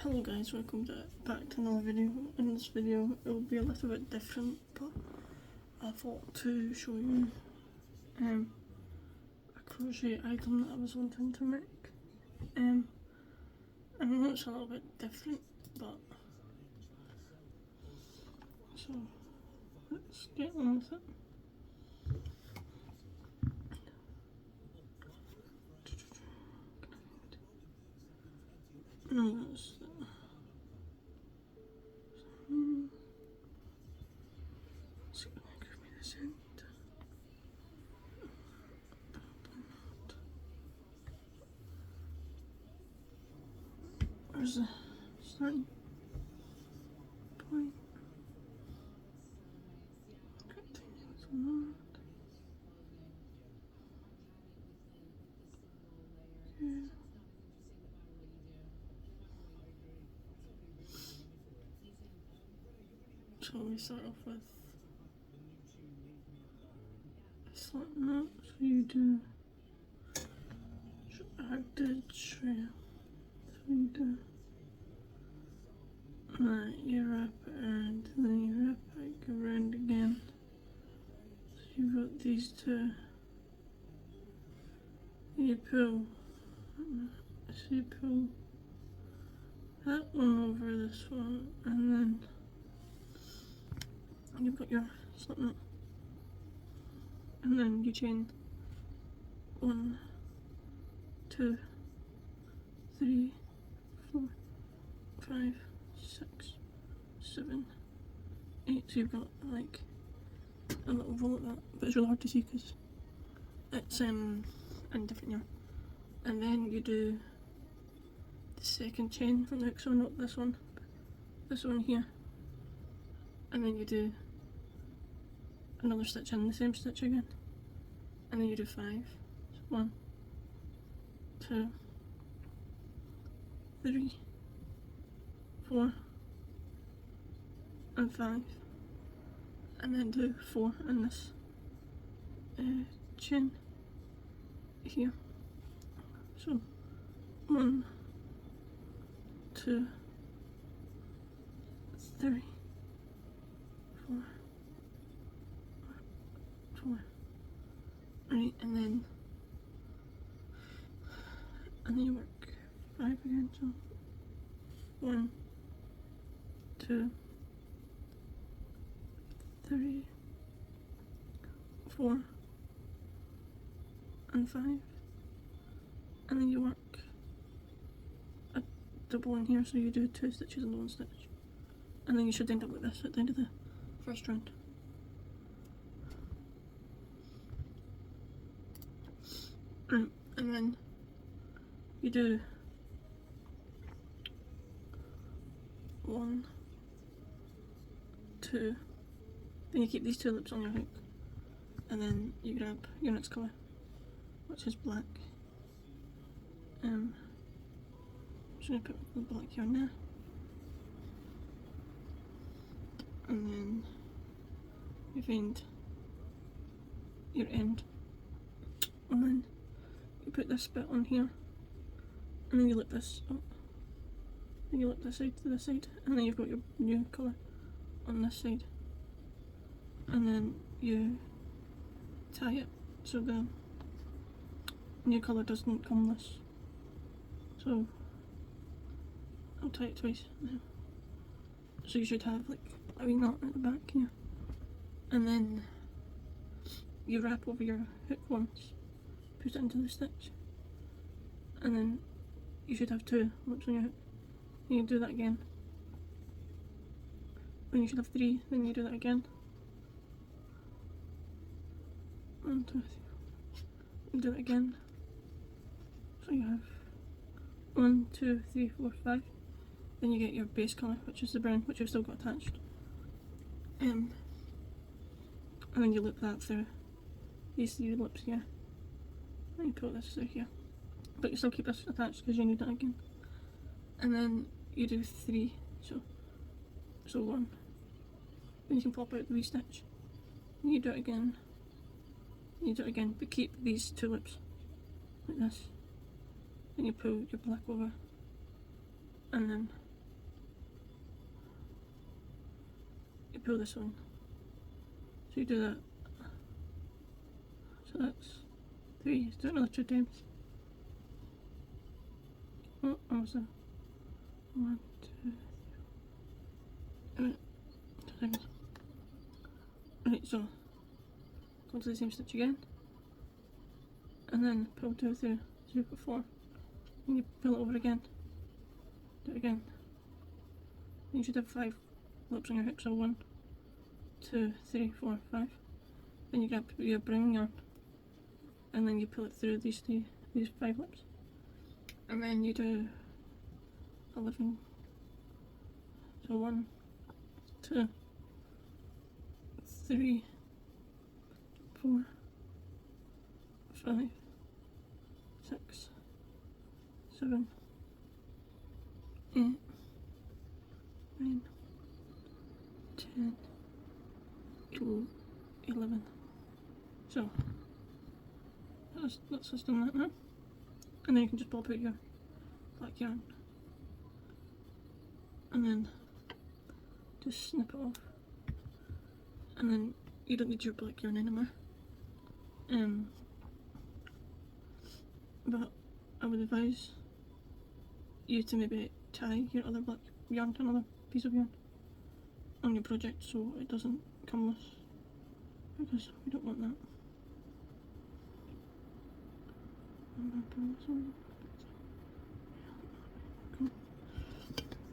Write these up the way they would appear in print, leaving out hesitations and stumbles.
Hello guys, welcome back to another video. In this video it will be a little bit different, but I thought to show you a crochet item that I was wanting to make. I know it's a little bit different, but so let's get on with it. No, that's so give me this end. Where's the starting point? Continue with that. Yeah. So we start off with slip knot. So you do, I did show you. So you do that, you wrap it around, and then you wrap it around again. So you've got these two. You pull, so you pull that one over this one, and then you've got your slip knot, and then you chain 1, 2, 3, 4, 5, 6, 7, 8. So you've got like a little roll like that, but it's really hard to see because it's in different yarn. And then you do the second chain from the hook, so not this one, but this one here, and then you do another stitch in the same stitch again, and then you do 5. So 1, 2, 3, 4, and 5, and then do 4 in this chain here. So 1, 2, 3, 4, 4. Right, and then you work 5 again. So 1, 2, 3, 4, and 5, and then you work a double in here, so you do 2 stitches and 1 stitch, and then you should end up like this at the end of the first round. And then you do 1, 2, then you keep these 2 loops on your hook, and then you grab your next colour, which is black. I'm just going to put the black yarn there, and then you find your end, and then you put this bit on here, and then you loop this up, and you loop this side to this side, and then you've got your new colour on this side, and then you tie it so the new colour doesn't come loose. So I'll tie it twice now. So you should have like a wee knot at the back here, and then you wrap over your hook once, put it into the stitch, and then you should have 2 loops on your hook. And you do that again. Then you should have 3, then you do that again. 1, 2, 3. You do that again. So you have 1, 2, 3, 4, 5. Then you get your base colour, which is the brown, which you've still got attached. And then you loop that through these 3 loops here. And you pull this through here. But you still keep this attached because you need that again. And then you do 3, so 1. Then you can pop out the wee stitch. And you do it again. You do it again, but keep these 2 loops like this. Then you pull your black over, and then pull this on. So you do that. So that's 3. Do it another 2 times. Oh, almost there. 1, 2, 3. Right, 2 times. Right, so go to the same stitch again, and then pull 2 through. So you've got 4. And you pull it over again. Do it again. You should have 5 loops on your hook. So 1, 2, 3, 4, 5. Then you grab your brown yarn, and then you pull it through these 5 loops, and then you do 11. So 1, 2, 3, 4, 5, 6, 7, 8, 9, 10, 11. So that's us done that now. And then you can just pop out your black yarn, and then just snip it off, and then you don't need your black yarn anymore. But I would advise you to maybe tie your other black yarn to another piece of yarn on your project so it doesn't come loose, because we don't want that.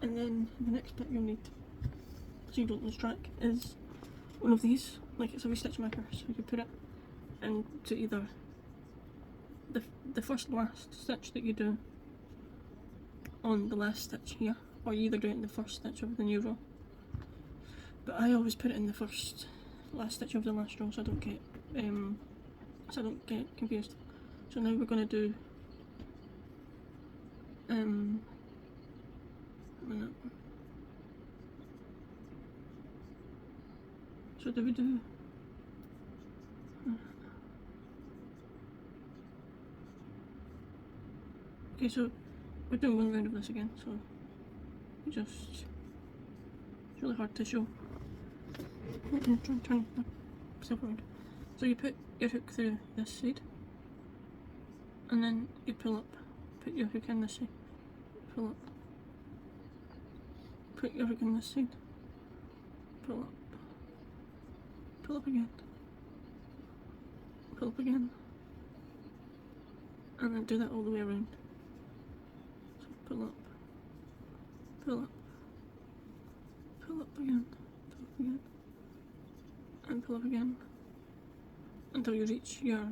And then the next bit you'll need, so you don't lose track, is one of these. Like, it's a wee stitch marker, so you can put it into either the first last stitch that you do on the last stitch here, or you either do it in the first stitch of the new row. But I always put it in the last stitch of the last row, so I don't get confused. So now we're going to do so do we do okay, so we're doing one round of this again, so it's really hard to show. Turn myself around. So you put your hook through this side, and then you pull up, put your hook in this side, pull up, put your hook in this side, pull up again, pull up again, and then do that all the way around. So pull up, again, and pull up again, until you reach your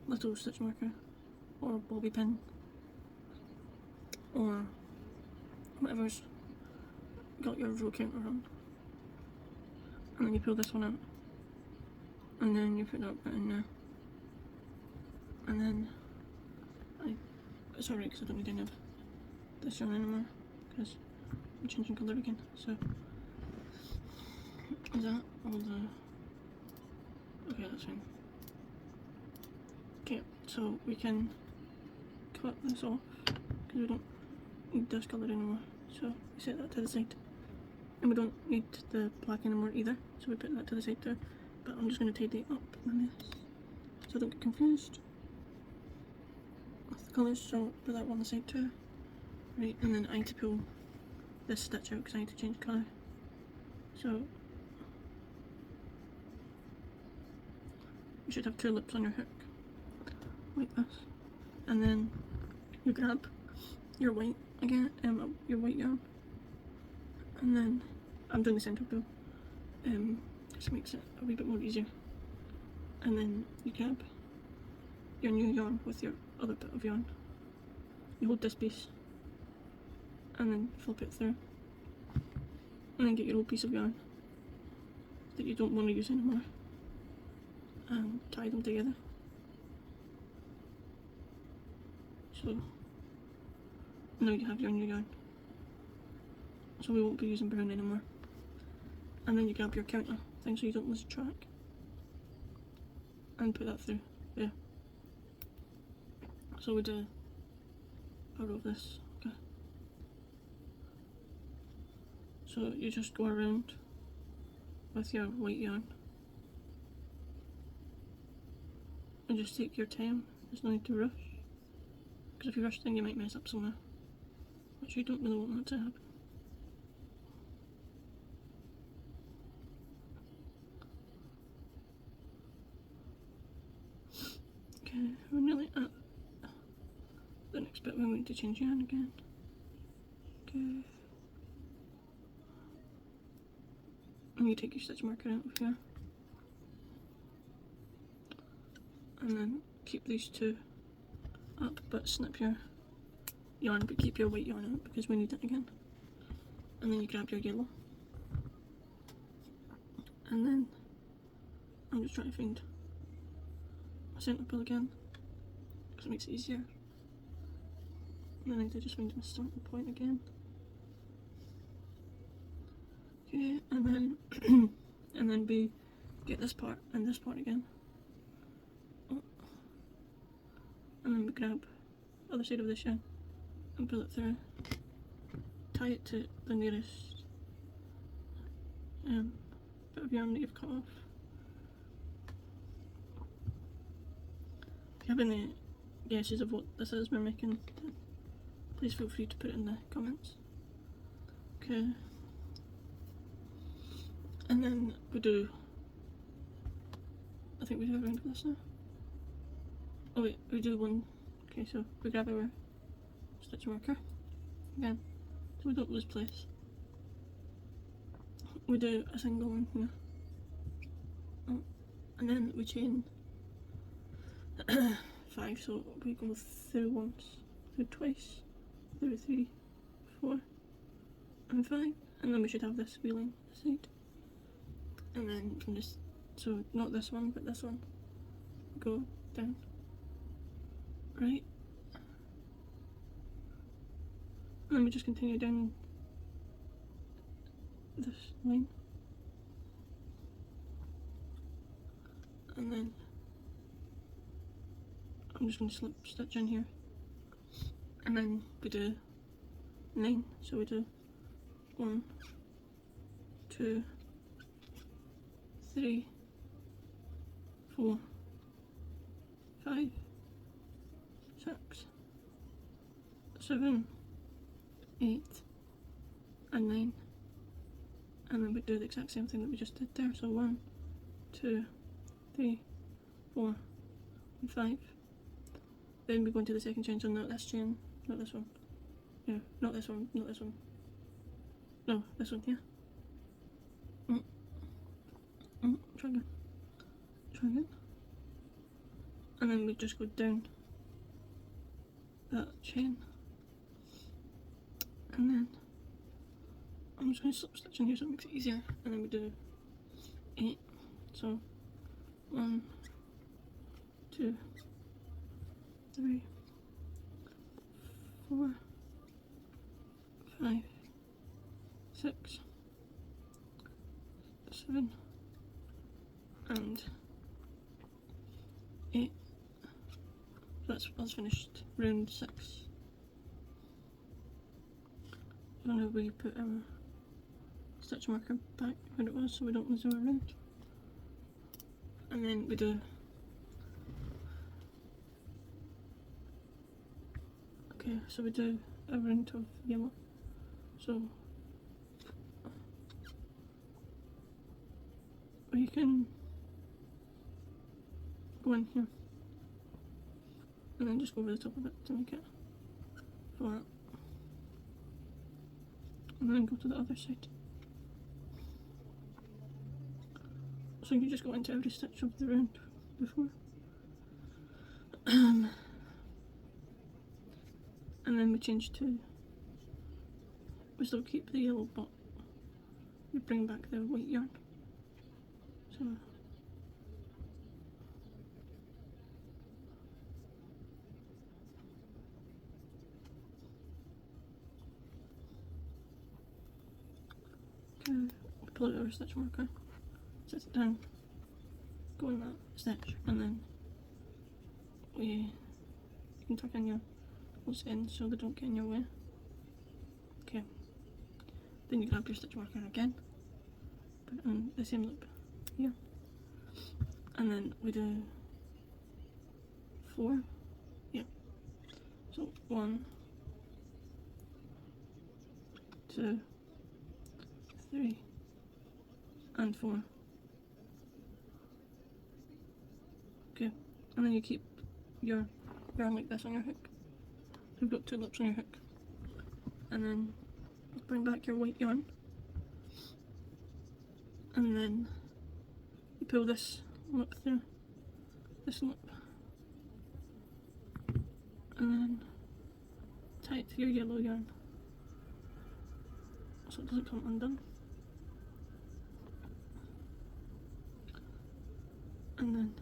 little stitch marker or bobby pin or whatever's got your row counter on, and then you pull this one out, and then you put that bit in there, and then it's alright because I don't need any of this yarn anymore because I'm changing colour again. So is that all the... okay, that's fine. Okay, so we can cut this off because we don't need this colour anymore, so we set that to the side. And we don't need the black anymore either, so we put that to the side too. But I'm just going to tidy up the mess so I don't get confused with the colours, so put that one on the side too. Right, and then I need to pull this stitch out because I need to change colour. So you should have 2 loops on your hook, like this. And then you grab your white again, your white yarn, and then I'm doing the centre pull, just makes it a wee bit more easier. And then you grab your new yarn with your other bit of yarn. You hold this piece, and then flip it through, and then get your old piece of yarn that you don't want to use anymore, and tie them together. So now you have your new yarn, so we won't be using brown anymore. And then you grab your counter thing so you don't lose track, and put that through there. So we do a row of this, okay. So So you just go around with your white yarn and just take your time. There's no need to rush, because if you rush then you might mess up somewhere, which you don't really want that to happen. Okay, we're nearly at the next bit where we need to change yarn again. Okay. And you take your stitch marker out of here. And then keep these two up, but snip your yarn, but keep your white yarn out because we need it again. And then you grab your yellow. And then I'm just trying to find a centre pull again, because it makes it easier. And then I need to just find my starting point again. Okay, and then and then we get this part and this part again. Oh. And then we grab the other side of this yarn and pull it through. Tie it to the nearest bit of yarn that you've cut off. If you have any guesses of what this is we're making, then please feel free to put it in the comments. Okay. And then we do, I think we do a round of this now. Oh wait, we do one. Okay, so we grab our stitch marker again, so we don't lose place. We do a single one here. Oh, and then we chain 5, so we go through once, through twice, through 3, 4, and 5, and then we should have this wheel line this side. And then from this, so not this one, but this one, go down, right, and then we just continue down this line, and then I'm just going to slip stitch in here, and then we do 9, so we do 1, 2, 3, 4, 5, 6, 7, 8, and 9, and then we do the exact same thing that we just did there. So 1, 2, 3, 4, and 5. Then we go into the second chain. So not this chain, not this one. Yeah, not this one, not this one. No, this one here. Try again. Try again. And then we just go down that chain. And then I'm just going to slip stitch in here so it makes it easier. And then we do 8. So 1, 2, 3, 4, 5, 6, 7, and 8. So that's finished round 6. So now we put our stitch marker back where it was so we don't lose our round. And then we do, okay, so we do a round of yellow. So we can go in here and then just go over the top of it to make it flat, and then go to the other side. So you just go into every stitch of the round before, and then we change to, we still keep the yellow but we bring back the white yarn. So okay, pull out our stitch marker, set it down, go in that stitch, and then you can tuck in your loose ends so they don't get in your way. Okay, Then you grab your stitch marker again, put it in the same loop here, and then we do 4, yeah, so 1, 2, 3, and 4. Okay, and then you keep your yarn like this on your hook. You've got 2 loops on your hook, and then bring back your white yarn, and then you pull this loop through this loop, and then tie it to your yellow yarn so it doesn't come undone, and then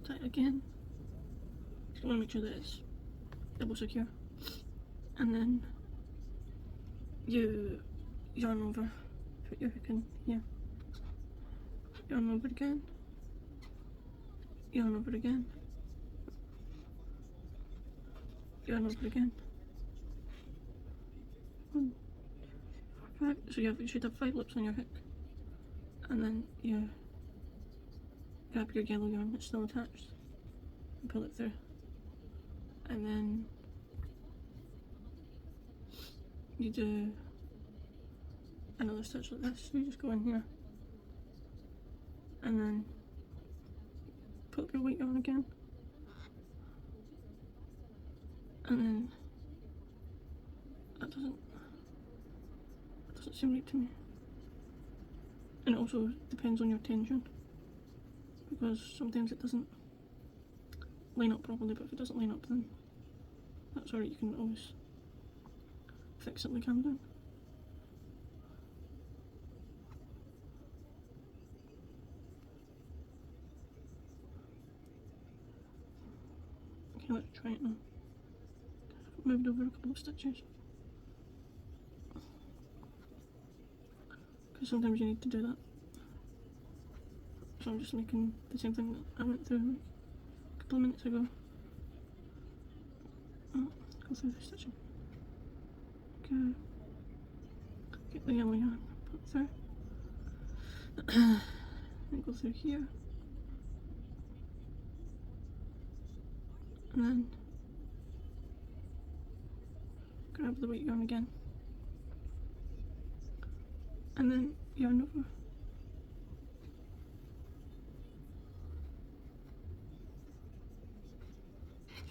tie it again. You want to make sure that it's double secure, and then you yarn over, put your hook in here, yarn over again, yarn over again, yarn over again. 1, 5. So you should have 5 loops on your hook, and then you grab your yellow yarn that's still attached and pull it through, and then you do another stitch like this. So you just go in here and then put up your white yarn again, and then that doesn't seem right to me, and it also depends on your tension, because sometimes it doesn't line up properly, but if it doesn't line up then that's alright, you can always fix it like I'm doing. Okay, let's try it now. I've moved over a couple of stitches, because sometimes you need to do that. So I'm just making the same thing that I went through like a couple of minutes ago. Go through the stitching. Okay. Get the yellow yarn, put it through. Then go through here. And then grab the white yarn again. And then yarn over.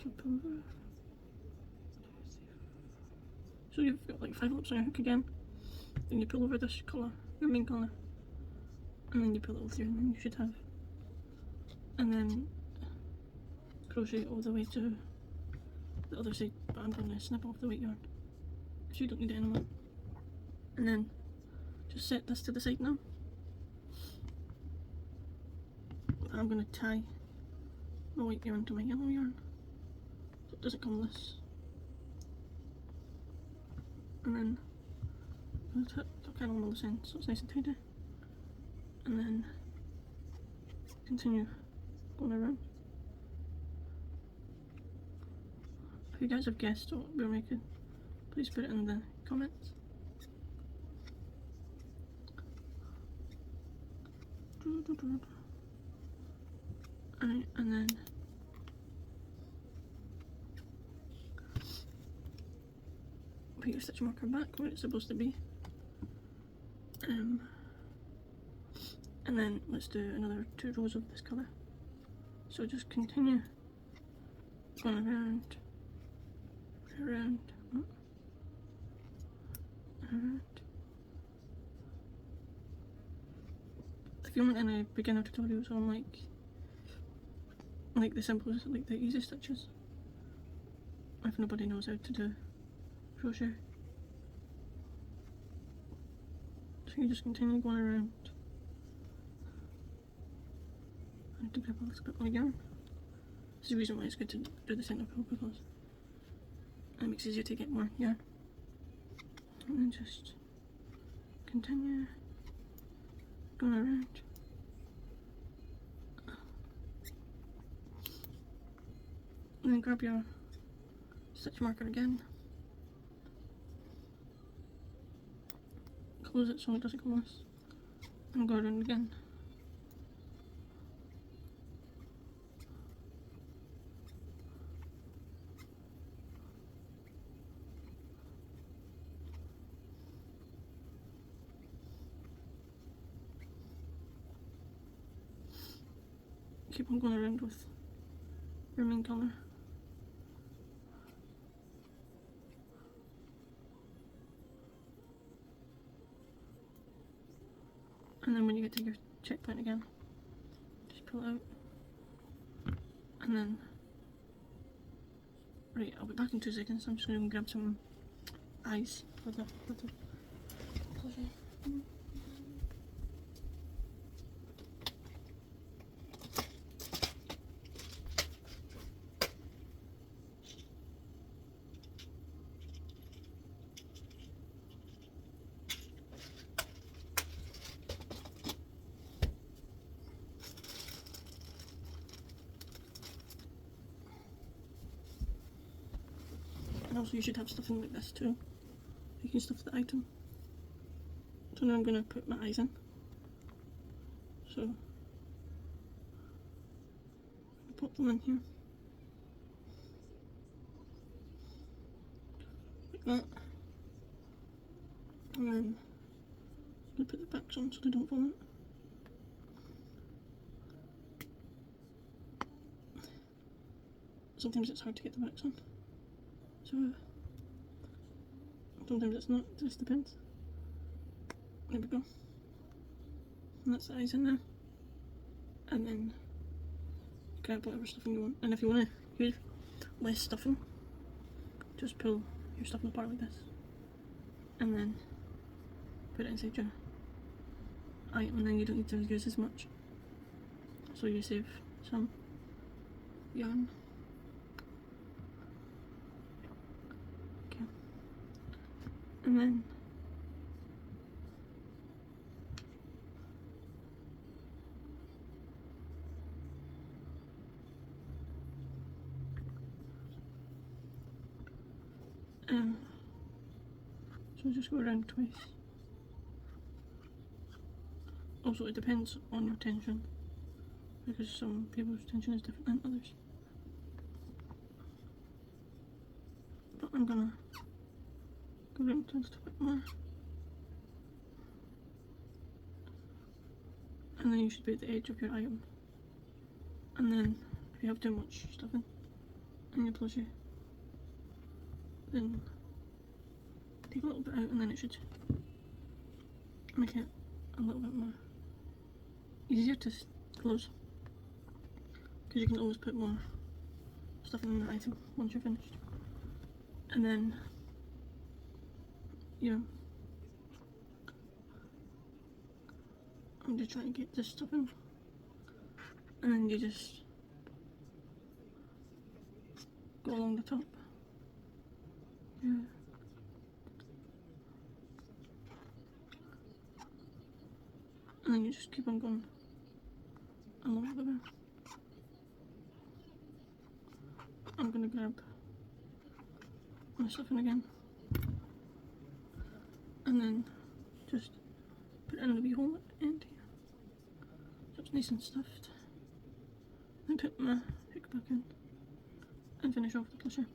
So pull over. So you've got like 5 loops on your hook again. Then you pull over this colour, your main colour, and then you pull it all through, and then you should have. And then crochet all the way to the other side, but I'm going to snip off the white yarn, so you don't need it anymore. And then just set this to the side now. I'm going to tie my white yarn to my yellow yarn, so it doesn't come loose. And then I'm going to tuck in on those ends so it's nice and tidy. And then continue going around. If you guys have guessed what we're making, please put it in the comments. Alright, and then put your stitch marker back where it's supposed to be. And then let's do another 2 rows of this colour. So just continue going around, around, around. If you want any beginner tutorials on like the simplest, like the easy stitches, if nobody knows how to do crochet, so you just continue going around. I need to grab a little bit more yarn. This is the reason why it's good to do the centre pull, because it makes it easier to get more yarn. And then just continue going around. And then grab your stitch marker again. close it so it doesn't go loose, and go around again. Keep on going around with your main colour. And then when you get to your checkpoint again, just pull it out. And then, right, I'll be back in 2 seconds. I'm just going to grab some eyes for the little plushie. And also you should have stuffing like this too. You can stuff the item. So now I'm going to put my eyes in. So, pop them in here. Like that. And then I'm going to put the backs on so they don't fall out. Sometimes it's hard to get the backs on. So, sometimes it's not, it just depends. There we go. And that's the eyes in there. And then grab whatever stuffing you want. And if you want to use less stuffing, just pull your stuffing apart like this. And then put it inside your item, and then you don't need to use as much. So you save some yarn. Okay. And then so just go around twice. Also, it depends on your tension, because some people's tension is different than others. But I'm gonna go around just a bit more. And then you should be at the edge of your item. And then if you have too much stuffing in your plushie, then take a little bit out, and then it should make it a little bit more easier to close, because you can always put more stuffing in the item once you're finished. And then I'm just trying to get this stuffing, and then you just go along the top. Yeah. And then you just keep on going along the way. I'm gonna grab my stuffing again, and then just put it in a wee hole at the end here, so it's nice and stuffed. Then put my hook back in and finish off the plushie.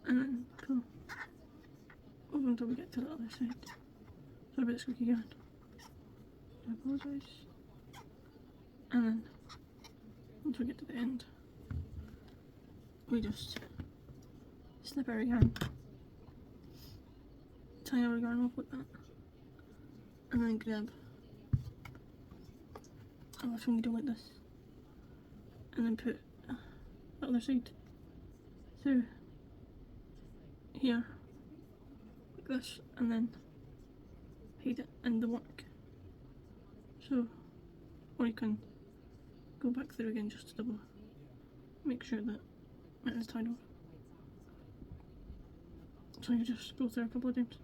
And then pull over until we get to the other side. Sorry about the squeaky yarn. I apologise. And then once we get to the end, we just snip our yarn, tie our yarn off like that, and then grab a little needle like this, and then put the other side through here like this, and then hide it in the work. So, or you can go back through again just to double make sure that it is tied off. So you just go through a couple of times,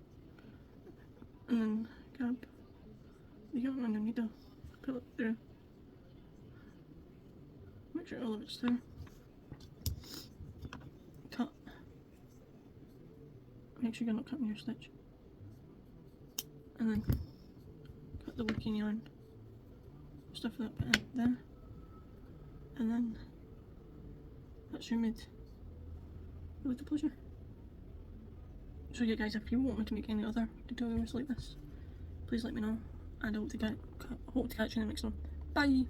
and then grab the yarn and the needle, pull it through, make sure all of it's through, cut make sure you're not cutting your stitch. And then cut the working yarn, stuff that bit in there, and then that's your mid with the pleasure. So yeah guys, if you want me to make any other tutorials like this, please let me know, and I hope to catch you in the next one. Bye!